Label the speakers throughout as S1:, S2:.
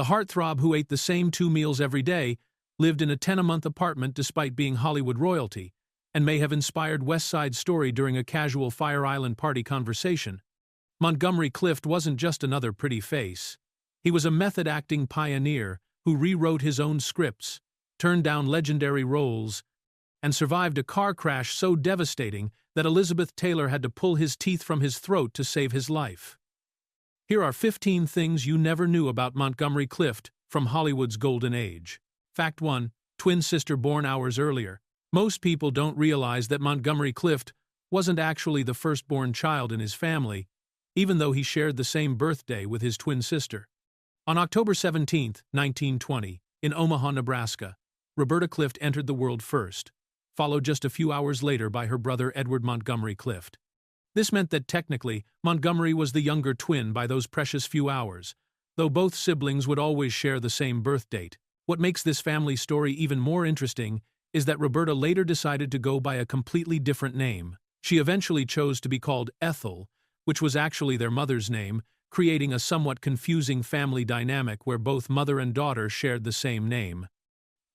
S1: The heartthrob who ate the same 2 meals every day lived in a 10-a-month apartment despite being Hollywood royalty, and may have inspired West Side Story during a casual Fire Island party conversation. Montgomery Clift wasn't just another pretty face. He was a method-acting pioneer who rewrote his own scripts, turned down legendary roles, and survived a car crash so devastating that Elizabeth Taylor had to pull his teeth from his throat to save his life. Here are 15 things you never knew about Montgomery Clift from Hollywood's golden age. Fact 1. Twin sister born hours earlier. Most people don't realize that Montgomery Clift wasn't actually the firstborn child in his family, even though he shared the same birthday with his twin sister. On October 17, 1920, in Omaha, Nebraska, Roberta Clift entered the world first, followed just a few hours later by her brother Edward Montgomery Clift. This meant that technically, Montgomery was the younger twin by those precious few hours, though both siblings would always share the same birth date. What makes this family story even more interesting is that Roberta later decided to go by a completely different name. She eventually chose to be called Ethel, which was actually their mother's name, creating a somewhat confusing family dynamic where both mother and daughter shared the same name.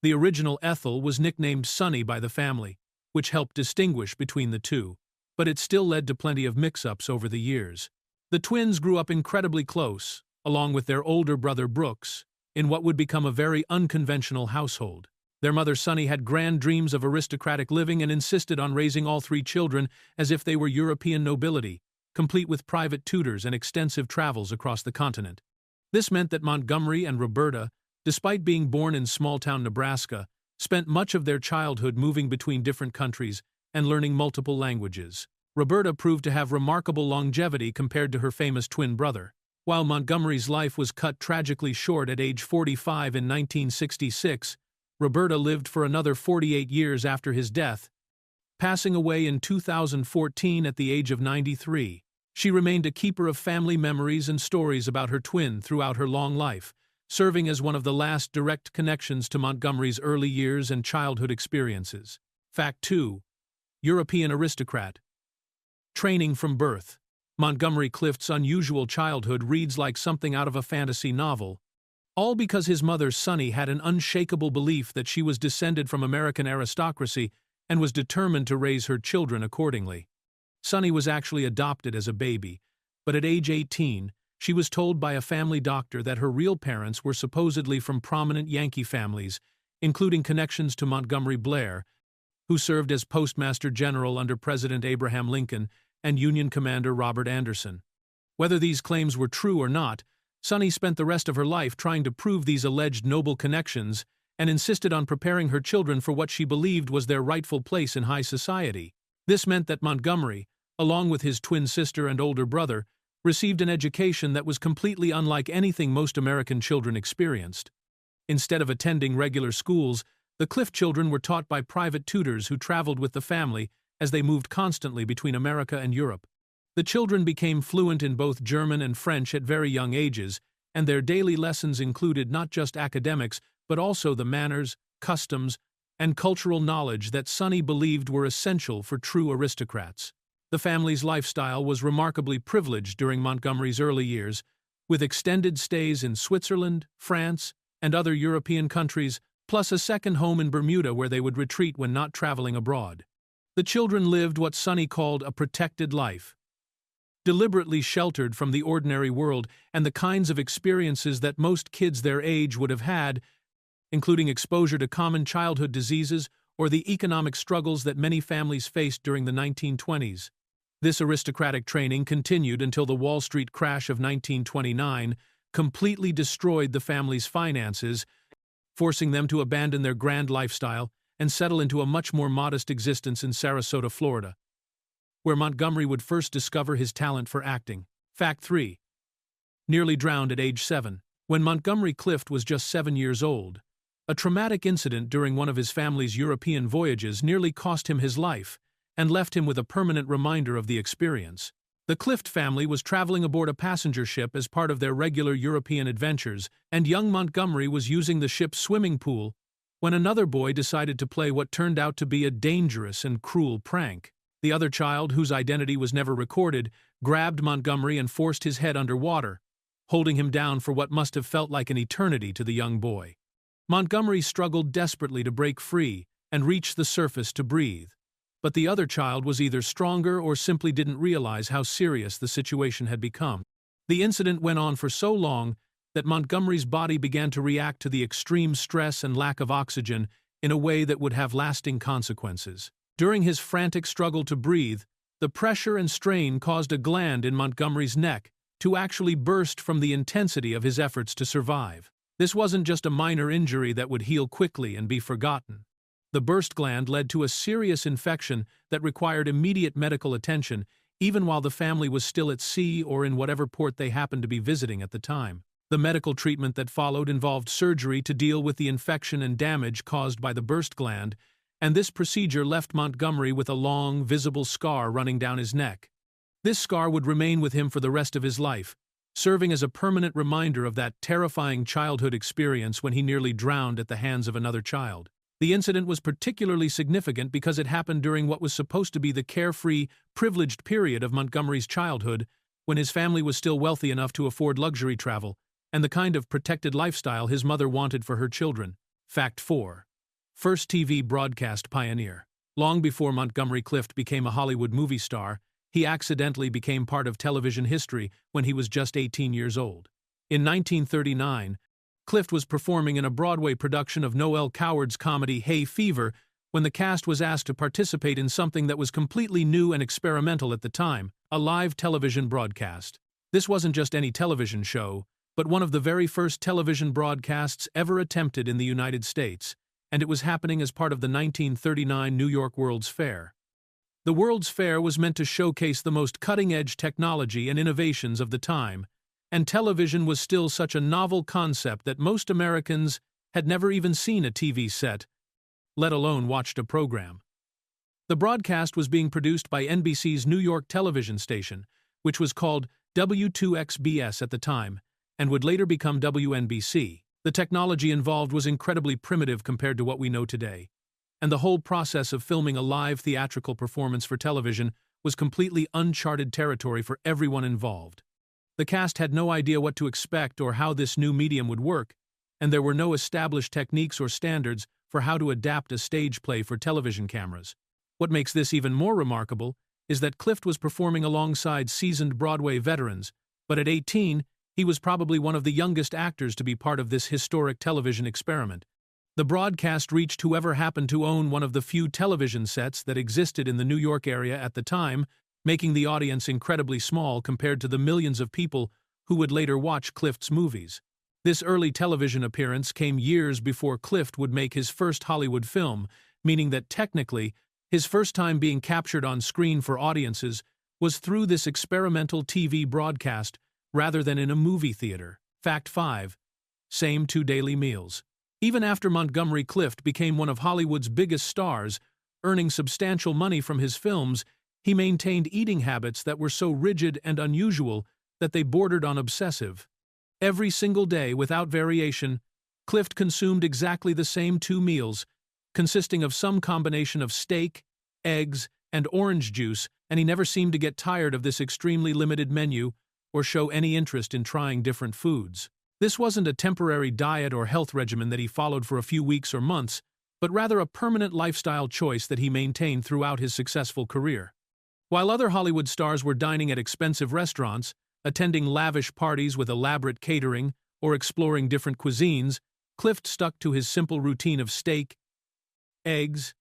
S1: The original Ethel was nicknamed Sunny by the family, which helped distinguish between the two, but it still led to plenty of mix-ups over the years. The twins grew up incredibly close, along with their older brother Brooks, in what would become a very unconventional household. Their mother Sunny had grand dreams of aristocratic living and insisted on raising all 3 children as if they were European nobility, complete with private tutors and extensive travels across the continent. This meant that Montgomery and Roberta, despite being born in small-town Nebraska, spent much of their childhood moving between different countries and learning multiple languages. Roberta proved to have remarkable longevity compared to her famous twin brother. While Montgomery's life was cut tragically short at age 45 in 1966, Roberta lived for another 48 years after his death, passing away in 2014 at the age of 93. She remained a keeper of family memories and stories about her twin throughout her long life, serving as one of the last direct connections to Montgomery's early years and childhood experiences. Fact 2. European aristocrat. Training from birth. Montgomery Clift's unusual childhood reads like something out of a fantasy novel, all because his mother Sunny had an unshakable belief that she was descended from American aristocracy and was determined to raise her children accordingly. Sunny was actually adopted as a baby, but at age 18, she was told by a family doctor that her real parents were supposedly from prominent Yankee families, including connections to Montgomery Blair, who served as Postmaster General under President Abraham Lincoln and Union Commander Robert Anderson. Whether these claims were true or not, Sunny spent the rest of her life trying to prove these alleged noble connections and insisted on preparing her children for what she believed was their rightful place in high society. This meant that Montgomery, along with his twin sister and older brother, received an education that was completely unlike anything most American children experienced. Instead of attending regular schools, the Clift children were taught by private tutors who traveled with the family as they moved constantly between America and Europe. The children became fluent in both German and French at very young ages, and their daily lessons included not just academics, but also the manners, customs, and cultural knowledge that Sunny believed were essential for true aristocrats. The family's lifestyle was remarkably privileged during Montgomery's early years, with extended stays in Switzerland, France, and other European countries, plus a second home in Bermuda where they would retreat when not traveling abroad. The children lived what Sunny called a protected life, deliberately sheltered from the ordinary world and the kinds of experiences that most kids their age would have had, including exposure to common childhood diseases or the economic struggles that many families faced during the 1920s. This aristocratic training continued until the Wall Street crash of 1929 completely destroyed the family's finances, forcing them to abandon their grand lifestyle and settle into a much more modest existence in Sarasota, Florida, where Montgomery would first discover his talent for acting. Fact 3. Nearly drowned at age 7. When Montgomery Clift was just 7 years old, a traumatic incident during one of his family's European voyages nearly cost him his life and left him with a permanent reminder of the experience. The Clift family was traveling aboard a passenger ship as part of their regular European adventures, and young Montgomery was using the ship's swimming pool when another boy decided to play what turned out to be a dangerous and cruel prank. The other child, whose identity was never recorded, grabbed Montgomery and forced his head underwater, holding him down for what must have felt like an eternity to the young boy. Montgomery struggled desperately to break free and reach the surface to breathe. But the other child was either stronger or simply didn't realize how serious the situation had become. The incident went on for so long that Montgomery's body began to react to the extreme stress and lack of oxygen in a way that would have lasting consequences. During his frantic struggle to breathe, the pressure and strain caused a gland in Montgomery's neck to actually burst from the intensity of his efforts to survive. This wasn't just a minor injury that would heal quickly and be forgotten. The burst gland led to a serious infection that required immediate medical attention, even while the family was still at sea or in whatever port they happened to be visiting at the time. The medical treatment that followed involved surgery to deal with the infection and damage caused by the burst gland, and this procedure left Montgomery with a long, visible scar running down his neck. This scar would remain with him for the rest of his life, serving as a permanent reminder of that terrifying childhood experience when he nearly drowned at the hands of another child. The incident was particularly significant because it happened during what was supposed to be the carefree, privileged period of Montgomery's childhood, when his family was still wealthy enough to afford luxury travel and the kind of protected lifestyle his mother wanted for her children. Fact 4. First TV broadcast pioneer. Long before Montgomery Clift became a Hollywood movie star, he accidentally became part of television history when he was just 18 years old. In 1939, Clift was performing in a Broadway production of Noel Coward's comedy Hay Fever when the cast was asked to participate in something that was completely new and experimental at the time, a live television broadcast. This wasn't just any television show, but one of the very first television broadcasts ever attempted in the United States, and it was happening as part of the 1939 New York World's Fair. The World's Fair was meant to showcase the most cutting-edge technology and innovations of the time, and television was still such a novel concept that most Americans had never even seen a TV set, let alone watched a program. The broadcast was being produced by NBC's New York television station, which was called W2XBS at the time, and would later become WNBC. The technology involved was incredibly primitive compared to what we know today, and the whole process of filming a live theatrical performance for television was completely uncharted territory for everyone involved. The cast had no idea what to expect or how this new medium would work, and there were no established techniques or standards for how to adapt a stage play for television cameras. What makes this even more remarkable is that Clift was performing alongside seasoned Broadway veterans, but at 18, he was probably one of the youngest actors to be part of this historic television experiment. The broadcast reached whoever happened to own one of the few television sets that existed in the New York area at the time, making the audience incredibly small compared to the millions of people who would later watch Clift's movies. This early television appearance came years before Clift would make his first Hollywood film, meaning that technically, his first time being captured on screen for audiences was through this experimental TV broadcast rather than in a movie theater. Fact 5. Same 2 daily meals. Even after Montgomery Clift became one of Hollywood's biggest stars, earning substantial money from his films, he maintained eating habits that were so rigid and unusual that they bordered on obsessive. Every single day, without variation, Clift consumed exactly the same 2 meals, consisting of some combination of steak, eggs, and orange juice, and he never seemed to get tired of this extremely limited menu or show any interest in trying different foods. This wasn't a temporary diet or health regimen that he followed for a few weeks or months, but rather a permanent lifestyle choice that he maintained throughout his successful career. While other Hollywood stars were dining at expensive restaurants, attending lavish parties with elaborate catering, or exploring different cuisines, Clift stuck to his simple routine of steak, eggs,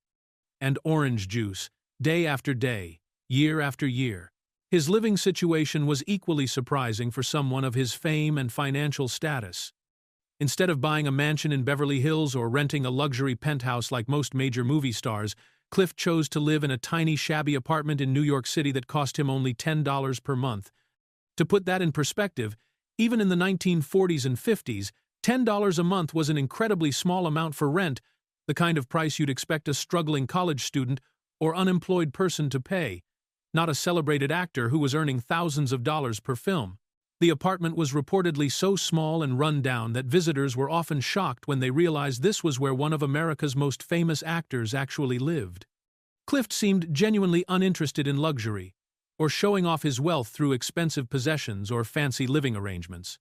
S1: and orange juice, day after day, year after year. His living situation was equally surprising for someone of his fame and financial status. Instead of buying a mansion in Beverly Hills or renting a luxury penthouse like most major movie stars, Clift chose to live in a tiny, shabby apartment in New York City that cost him only $10 per month. To put that in perspective, even in the 1940s and 50s, $10 a month was an incredibly small amount for rent, the kind of price you'd expect a struggling college student or unemployed person to pay, not a celebrated actor who was earning thousands of dollars per film. The apartment was reportedly so small and run down that visitors were often shocked when they realized this was where one of America's most famous actors actually lived. Clift seemed genuinely uninterested in luxury, or showing off his wealth through expensive possessions or fancy living arrangements.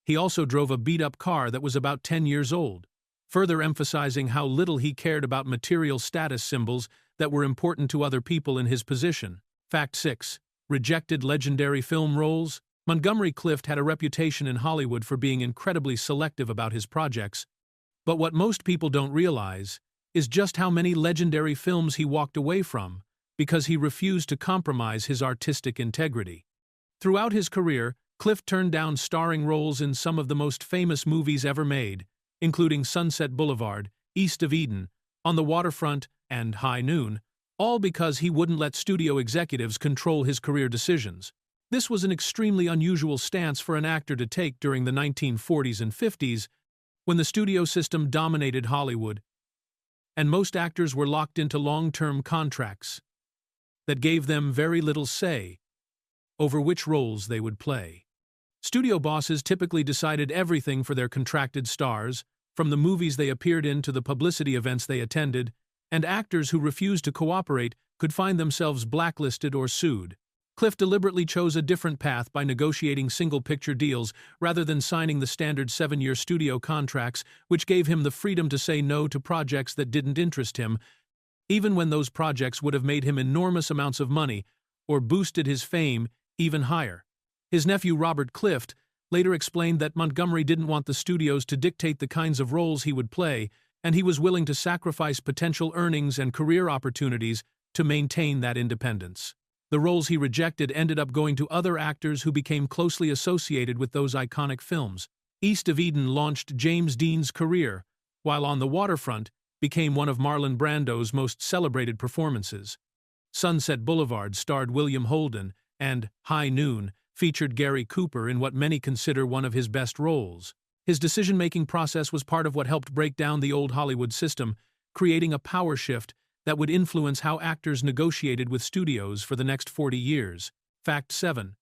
S1: He also drove a beat-up car that was about 10 years old, further emphasizing how little he cared about material status symbols that were important to other people in his position. Fact 6. Rejected legendary film roles. Montgomery Clift had a reputation in Hollywood for being incredibly selective about his projects, but what most people don't realize is just how many legendary films he walked away from because he refused to compromise his artistic integrity. Throughout his career, Clift turned down starring roles in some of the most famous movies ever made, including Sunset Boulevard, East of Eden, On the Waterfront, and High Noon, all because he wouldn't let studio executives control his career decisions. This was an extremely unusual stance for an actor to take during the 1940s and 50s, when the studio system dominated Hollywood, and most actors were locked into long-term contracts that gave them very little say over which roles they would play. Studio bosses typically decided everything for their contracted stars, from the movies they appeared in to the publicity events they attended, and actors who refused to cooperate could find themselves blacklisted or sued. Clift deliberately chose a different path by negotiating single-picture deals rather than signing the standard 7-year studio contracts, which gave him the freedom to say no to projects that didn't interest him, even when those projects would have made him enormous amounts of money or boosted his fame even higher. His nephew Robert Clift later explained that Montgomery didn't want the studios to dictate the kinds of roles he would play, and he was willing to sacrifice potential earnings and career opportunities to maintain that independence. The roles he rejected ended up going to other actors who became closely associated with those iconic films. East of Eden launched James Dean's career, while On the Waterfront became one of Marlon Brando's most celebrated performances. Sunset Boulevard starred William Holden, and High Noon featured Gary Cooper in what many consider one of his best roles. His decision-making process was part of what helped break down the old Hollywood system, creating a power shift that would influence how actors negotiated with studios for the next 40 years. Fact 7.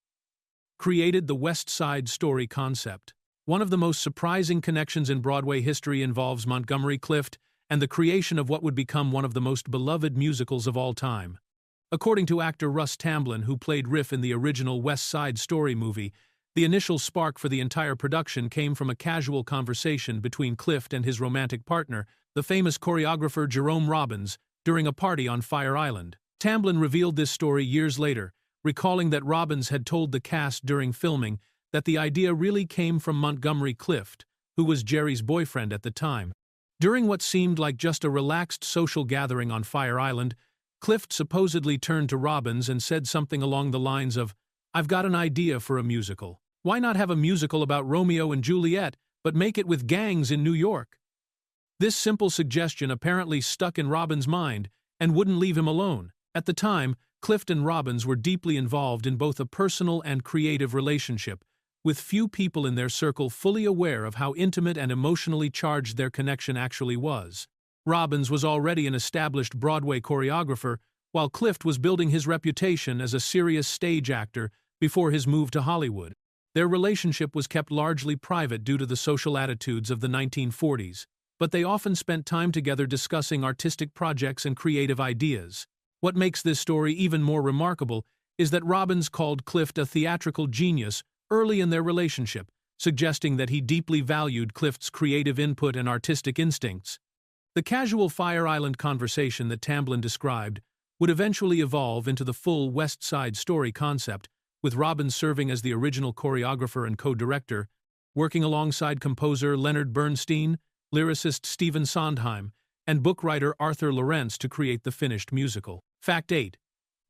S1: Created the West Side Story concept. One of the most surprising connections in Broadway history involves Montgomery Clift and the creation of what would become one of the most beloved musicals of all time. According to actor Russ Tamblyn, who played Riff in the original West Side Story movie, the initial spark for the entire production came from a casual conversation between Clift and his romantic partner, the famous choreographer Jerome Robbins, during a party on Fire Island. Tamblyn revealed this story years later, recalling that Robbins had told the cast during filming that the idea really came from Montgomery Clift, who was Jerry's boyfriend at the time. During what seemed like just a relaxed social gathering on Fire Island, Clift supposedly turned to Robbins and said something along the lines of, "I've got an idea for a musical. Why not have a musical about Romeo and Juliet, but make it with gangs in New York?" This simple suggestion apparently stuck in Robbins' mind and wouldn't leave him alone. At the time, Clift and Robbins were deeply involved in both a personal and creative relationship, with few people in their circle fully aware of how intimate and emotionally charged their connection actually was. Robbins was already an established Broadway choreographer, while Clift was building his reputation as a serious stage actor before his move to Hollywood. Their relationship was kept largely private due to the social attitudes of the 1940s, but they often spent time together discussing artistic projects and creative ideas. What makes this story even more remarkable is that Robbins called Clift a theatrical genius early in their relationship, suggesting that he deeply valued Clift's creative input and artistic instincts. The casual Fire Island conversation that Tamblyn described would eventually evolve into the full West Side Story concept, with Robbins serving as the original choreographer and co-director, working alongside composer Leonard Bernstein, lyricist Stephen Sondheim, and book writer Arthur Lawrence to create the finished musical. Fact 8.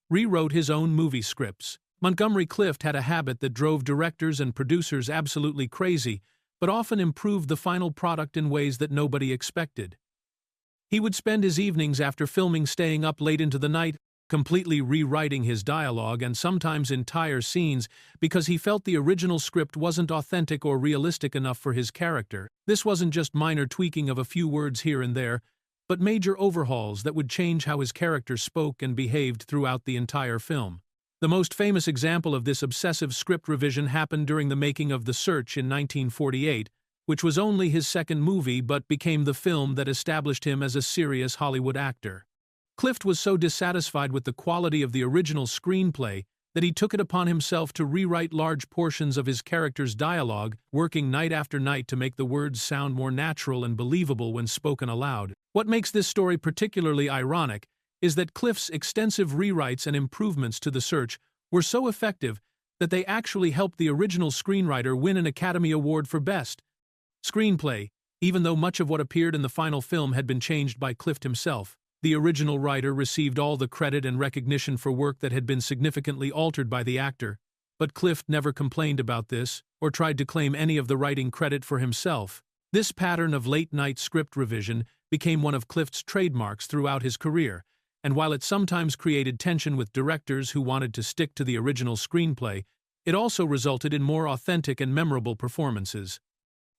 S1: Rewrote his own movie scripts. Montgomery Clift had a habit that drove directors and producers absolutely crazy, but often improved the final product in ways that nobody expected. He would spend his evenings after filming staying up late into the night, completely rewriting his dialogue and sometimes entire scenes because he felt the original script wasn't authentic or realistic enough for his character. This wasn't just minor tweaking of a few words here and there, but major overhauls that would change how his character spoke and behaved throughout the entire film. The most famous example of this obsessive script revision happened during the making of The Search in 1948, which was only his second movie but became the film that established him as a serious Hollywood actor. Clift was so dissatisfied with the quality of the original screenplay that he took it upon himself to rewrite large portions of his character's dialogue, working night after night to make the words sound more natural and believable when spoken aloud. What makes this story particularly ironic is that Clift's extensive rewrites and improvements to The Search were so effective that they actually helped the original screenwriter win an Academy Award for Best Screenplay, even though much of what appeared in the final film had been changed by Clift himself. The original writer received all the credit and recognition for work that had been significantly altered by the actor, but Clift never complained about this or tried to claim any of the writing credit for himself. This pattern of late-night script revision became one of Clift's trademarks throughout his career, and while it sometimes created tension with directors who wanted to stick to the original screenplay, it also resulted in more authentic and memorable performances.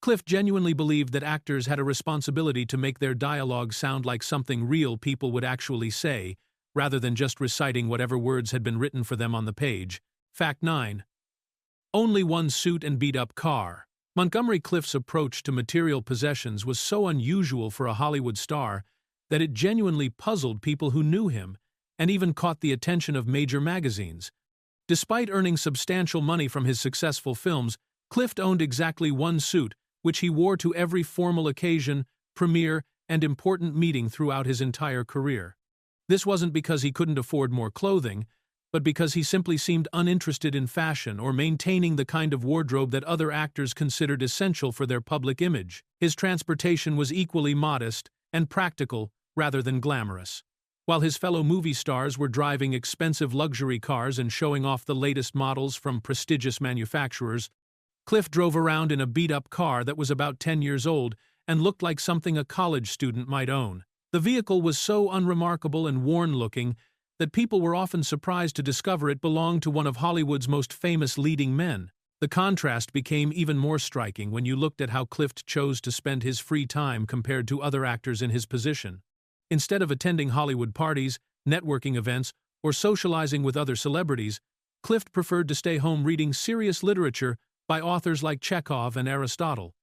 S1: Clift genuinely believed that actors had a responsibility to make their dialogue sound like something real people would actually say, rather than just reciting whatever words had been written for them on the page. Fact 9. Only one suit and beat-up car. Montgomery Clift's approach to material possessions was so unusual for a Hollywood star that it genuinely puzzled people who knew him and even caught the attention of major magazines. Despite earning substantial money from his successful films, Clift owned exactly one suit, which he wore to every formal occasion, premiere, and important meeting throughout his entire career. This wasn't because he couldn't afford more clothing, but because he simply seemed uninterested in fashion or maintaining the kind of wardrobe that other actors considered essential for their public image. His transportation was equally modest and practical rather than glamorous. While his fellow movie stars were driving expensive luxury cars and showing off the latest models from prestigious manufacturers, Clift drove around in a beat-up car that was about 10 years old and looked like something a college student might own. The vehicle was so unremarkable and worn-looking that people were often surprised to discover it belonged to one of Hollywood's most famous leading men. The contrast became even more striking when you looked at how Clift chose to spend his free time compared to other actors in his position. Instead of attending Hollywood parties, networking events, or socializing with other celebrities, Clift preferred to stay home reading serious literature by authors like Chekhov and Aristotle.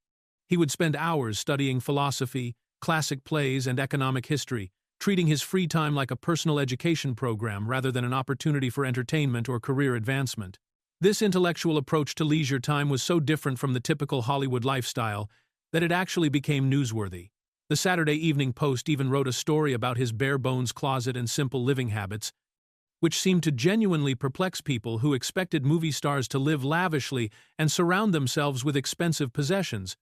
S1: He would spend hours studying philosophy, classic plays, and economic history, treating his free time like a personal education program rather than an opportunity for entertainment or career advancement. This intellectual approach to leisure time was so different from the typical Hollywood lifestyle that it actually became newsworthy. The Saturday Evening Post even wrote a story about his bare-bones closet and simple living habits, which seemed to genuinely perplex people who expected movie stars to live lavishly and surround themselves with expensive possessions.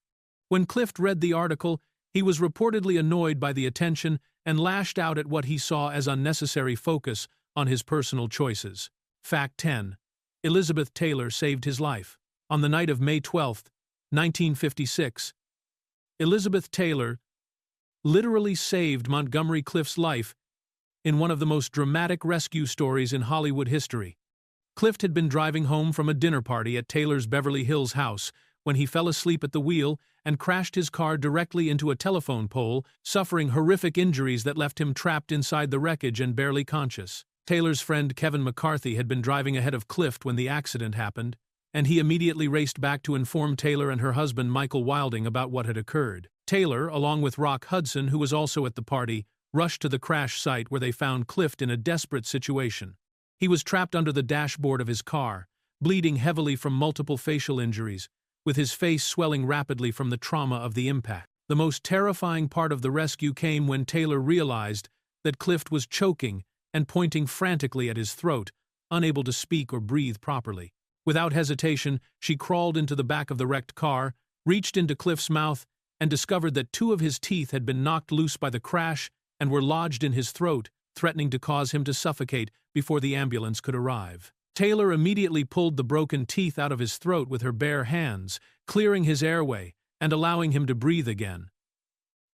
S1: When Clift read the article, he was reportedly annoyed by the attention and lashed out at what he saw as unnecessary focus on his personal choices. Fact 10. Elizabeth Taylor saved his life. On the night of May 12, 1956, Elizabeth Taylor literally saved Montgomery Clift's life in one of the most dramatic rescue stories in Hollywood history. Clift had been driving home from a dinner party at Taylor's Beverly Hills house when he fell asleep at the wheel and crashed his car directly into a telephone pole, suffering horrific injuries that left him trapped inside the wreckage and barely conscious. Taylor's friend Kevin McCarthy had been driving ahead of Clift when the accident happened, and he immediately raced back to inform Taylor and her husband Michael Wilding about what had occurred. Taylor, along with Rock Hudson, who was also at the party, rushed to the crash site where they found Clift in a desperate situation. He was trapped under the dashboard of his car, bleeding heavily from multiple facial injuries, with his face swelling rapidly from the trauma of the impact. The most terrifying part of the rescue came when Taylor realized that Clift was choking and pointing frantically at his throat, unable to speak or breathe properly. Without hesitation, she crawled into the back of the wrecked car, reached into Clift's mouth, and discovered that 2 of his teeth had been knocked loose by the crash and were lodged in his throat, threatening to cause him to suffocate before the ambulance could arrive. Taylor immediately pulled the broken teeth out of his throat with her bare hands, clearing his airway and allowing him to breathe again.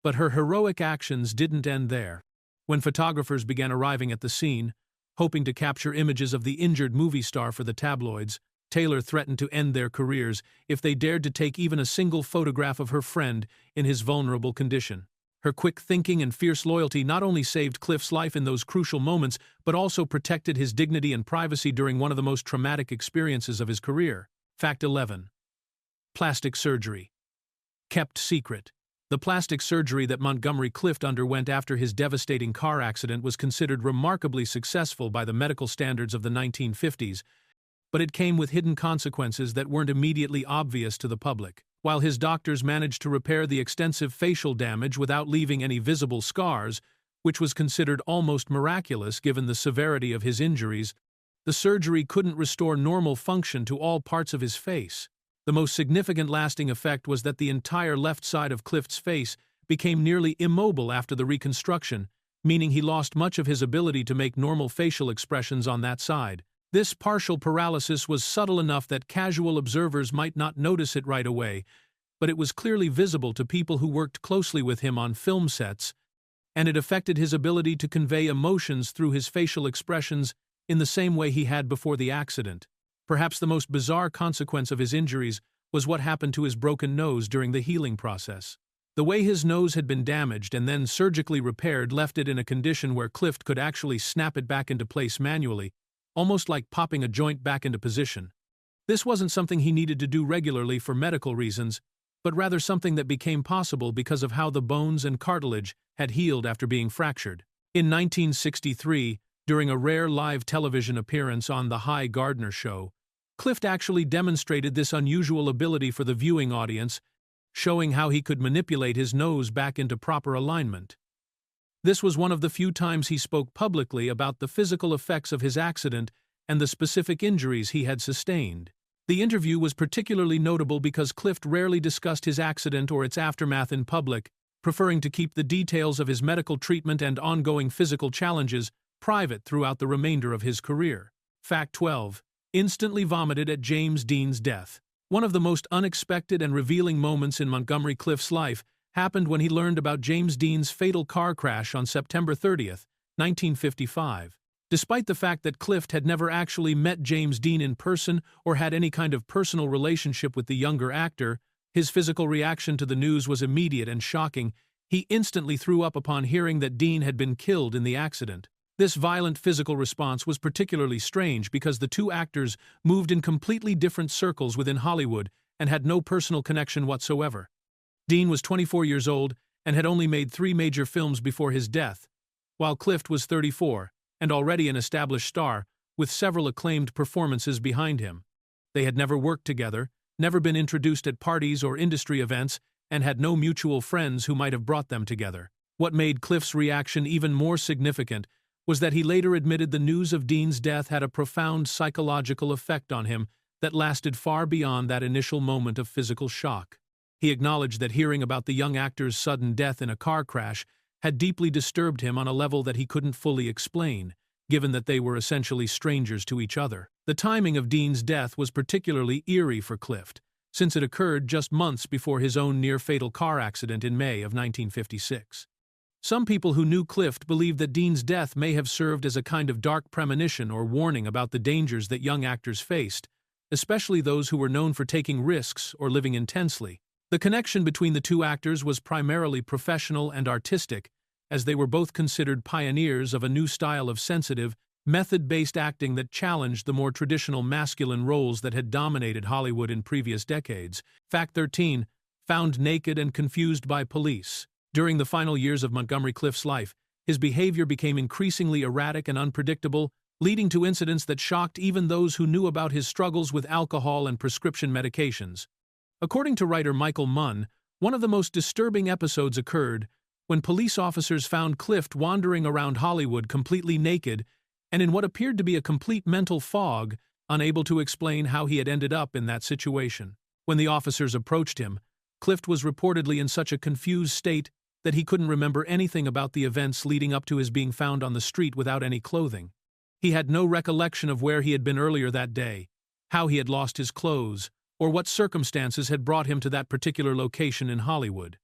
S1: But her heroic actions didn't end there. When photographers began arriving at the scene, hoping to capture images of the injured movie star for the tabloids, Taylor threatened to end their careers if they dared to take even a single photograph of her friend in his vulnerable condition. Her quick thinking and fierce loyalty not only saved Clift's life in those crucial moments, but also protected his dignity and privacy during one of the most traumatic experiences of his career. Fact 11. Plastic surgery. Kept secret. The plastic surgery that Montgomery Clift underwent after his devastating car accident was considered remarkably successful by the medical standards of the 1950s, but it came with hidden consequences that weren't immediately obvious to the public. While his doctors managed to repair the extensive facial damage without leaving any visible scars, which was considered almost miraculous given the severity of his injuries, the surgery couldn't restore normal function to all parts of his face. The most significant lasting effect was that the entire left side of Clift's face became nearly immobile after the reconstruction, meaning he lost much of his ability to make normal facial expressions on that side. This partial paralysis was subtle enough that casual observers might not notice it right away, but it was clearly visible to people who worked closely with him on film sets, and it affected his ability to convey emotions through his facial expressions in the same way he had before the accident. Perhaps the most bizarre consequence of his injuries was what happened to his broken nose during the healing process. The way his nose had been damaged and then surgically repaired left it in a condition where Clift could actually snap it back into place manually, almost like popping a joint back into position. This wasn't something he needed to do regularly for medical reasons, but rather something that became possible because of how the bones and cartilage had healed after being fractured. In 1963, during a rare live television appearance on The High Gardner Show, Clift actually demonstrated this unusual ability for the viewing audience, showing how he could manipulate his nose back into proper alignment. This was one of the few times he spoke publicly about the physical effects of his accident and the specific injuries he had sustained. The interview was particularly notable because Clift rarely discussed his accident or its aftermath in public, preferring to keep the details of his medical treatment and ongoing physical challenges private throughout the remainder of his career. Fact 12. Instantly vomited at James Dean's death. One of the most unexpected and revealing moments in Montgomery Clift's life happened when he learned about James Dean's fatal car crash on September 30, 1955. Despite the fact that Clift had never actually met James Dean in person or had any kind of personal relationship with the younger actor, his physical reaction to the news was immediate and shocking. He instantly threw up upon hearing that Dean had been killed in the accident. This violent physical response was particularly strange because the two actors moved in completely different circles within Hollywood and had no personal connection whatsoever. Dean was 24 years old and had only made 3 major films before his death, while Clift was 34 and already an established star, with several acclaimed performances behind him. They had never worked together, never been introduced at parties or industry events, and had no mutual friends who might have brought them together. What made Clift's reaction even more significant was that he later admitted the news of Dean's death had a profound psychological effect on him that lasted far beyond that initial moment of physical shock. He acknowledged that hearing about the young actor's sudden death in a car crash had deeply disturbed him on a level that he couldn't fully explain, given that they were essentially strangers to each other. The timing of Dean's death was particularly eerie for Clift, since it occurred just months before his own near-fatal car accident in May of 1956. Some people who knew Clift believed that Dean's death may have served as a kind of dark premonition or warning about the dangers that young actors faced, especially those who were known for taking risks or living intensely. The connection between the two actors was primarily professional and artistic, as they were both considered pioneers of a new style of sensitive, method-based acting that challenged the more traditional masculine roles that had dominated Hollywood in previous decades. Fact 13. Found naked and confused by police. During the final years of Montgomery Clift's life, his behavior became increasingly erratic and unpredictable, leading to incidents that shocked even those who knew about his struggles with alcohol and prescription medications. According to writer Michael Munn, one of the most disturbing episodes occurred when police officers found Clift wandering around Hollywood completely naked and in what appeared to be a complete mental fog, unable to explain how he had ended up in that situation. When the officers approached him, Clift was reportedly in such a confused state that he couldn't remember anything about the events leading up to his being found on the street without any clothing. He had no recollection of where he had been earlier that day, how he had lost his clothes, or what circumstances had brought him to that particular location in Hollywood.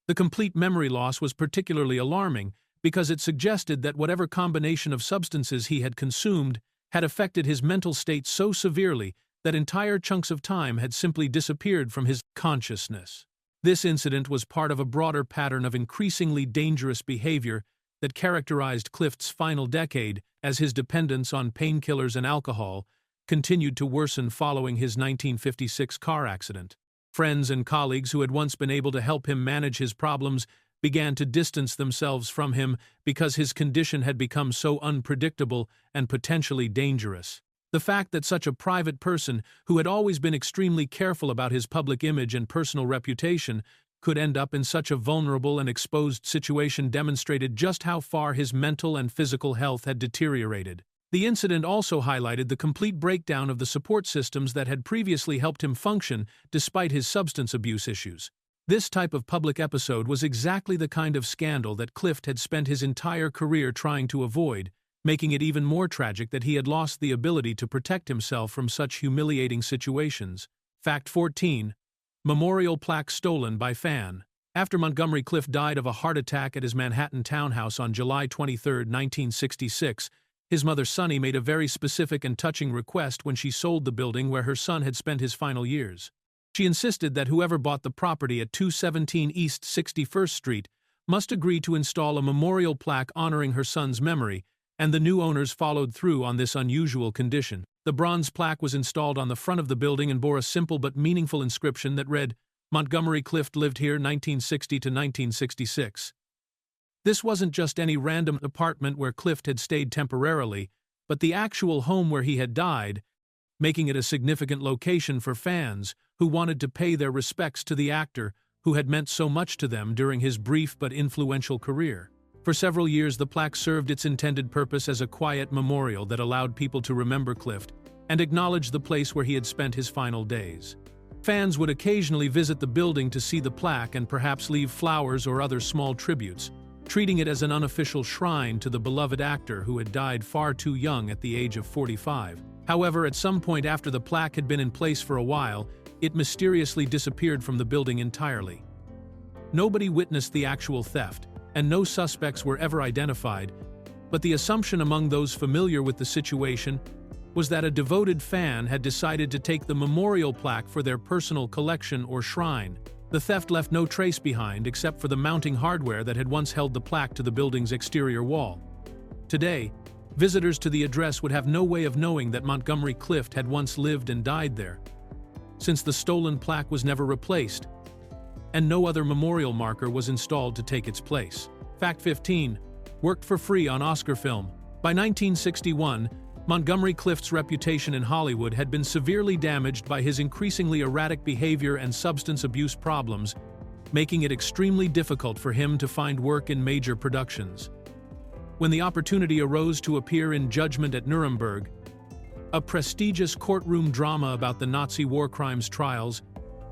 S1: The complete memory loss was particularly alarming because it suggested that whatever combination of substances he had consumed had affected his mental state so severely that entire chunks of time had simply disappeared from his consciousness. This incident was part of a broader pattern of increasingly dangerous behavior that characterized Clift's final decade, as his dependence on painkillers and alcohol continued to worsen following his 1956 car accident. Friends and colleagues who had once been able to help him manage his problems began to distance themselves from him because his condition had become so unpredictable and potentially dangerous. The fact that such a private person, who had always been extremely careful about his public image and personal reputation, could end up in such a vulnerable and exposed situation demonstrated just how far his mental and physical health had deteriorated. The incident also highlighted the complete breakdown of the support systems that had previously helped him function despite his substance abuse issues. This type of public episode was exactly the kind of scandal that Clift had spent his entire career trying to avoid, making it even more tragic that he had lost the ability to protect himself from such humiliating situations. Fact 14. Memorial plaque stolen by fan. After Montgomery Clift died of a heart attack at his Manhattan townhouse on July 23, 1966, his mother Sunny made a very specific and touching request when she sold the building where her son had spent his final years. She insisted that whoever bought the property at 217 East 61st Street must agree to install a memorial plaque honoring her son's memory, and the new owners followed through on this unusual condition. The bronze plaque was installed on the front of the building and bore a simple but meaningful inscription that read, "Montgomery Clift lived here 1960 to 1966. This wasn't just any random apartment where Clift had stayed temporarily, but the actual home where he had died, making it a significant location for fans who wanted to pay their respects to the actor who had meant so much to them during his brief but influential career. For several years, the plaque served its intended purpose as a quiet memorial that allowed people to remember Clift and acknowledge the place where he had spent his final days. Fans would occasionally visit the building to see the plaque and perhaps leave flowers or other small tributes, treating it as an unofficial shrine to the beloved actor who had died far too young at the age of 45. However, at some point after the plaque had been in place for a while, it mysteriously disappeared from the building entirely. Nobody witnessed the actual theft, and no suspects were ever identified, but the assumption among those familiar with the situation was that a devoted fan had decided to take the memorial plaque for their personal collection or shrine. The theft left no trace behind except for the mounting hardware that had once held the plaque to the building's exterior wall. Today, visitors to the address would have no way of knowing that Montgomery Clift had once lived and died there, since the stolen plaque was never replaced, and no other memorial marker was installed to take its place. Fact 15. Worked for free on Oscar film. By 1961, Montgomery Clift's reputation in Hollywood had been severely damaged by his increasingly erratic behavior and substance abuse problems, making it extremely difficult for him to find work in major productions. When the opportunity arose to appear in Judgment at Nuremberg, a prestigious courtroom drama about the Nazi war crimes trials,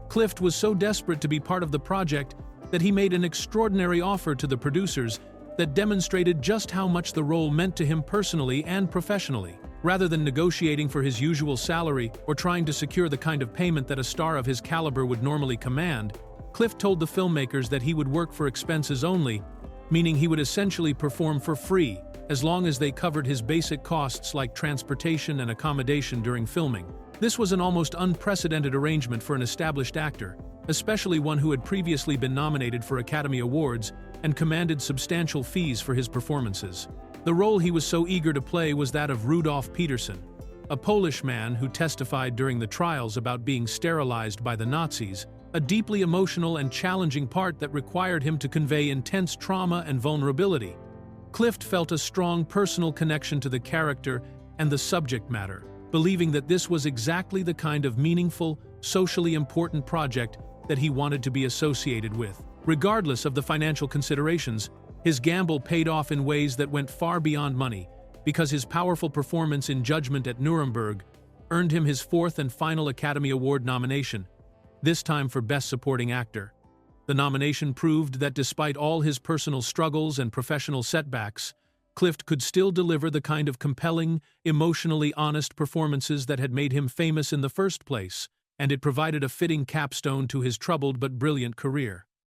S1: Clift was so desperate to be part of the project that he made an extraordinary offer to the producers that demonstrated just how much the role meant to him personally and professionally. Rather than negotiating for his usual salary or trying to secure the kind of payment that a star of his caliber would normally command, Clift told the filmmakers that he would work for expenses only, meaning he would essentially perform for free, as long as they covered his basic costs like transportation and accommodation during filming. This was an almost unprecedented arrangement for an established actor, especially one who had previously been nominated for Academy Awards and commanded substantial fees for his performances. The role he was so eager to play was that of Rudolf Peterson, a Polish man who testified during the trials about being sterilized by the Nazis, a deeply emotional and challenging part that required him to convey intense trauma and vulnerability. Clift felt a strong personal connection to the character and the subject matter, believing that this was exactly the kind of meaningful, socially important project that he wanted to be associated with. Regardless of the financial considerations, his gamble paid off in ways that went far beyond money, because his powerful performance in Judgment at Nuremberg earned him his fourth and final Academy Award nomination, this time for Best Supporting Actor. The nomination proved that despite all his personal struggles and professional setbacks, Clift could still deliver the kind of compelling, emotionally honest performances that had made him famous in the first place, and it provided a fitting capstone to his troubled but brilliant career.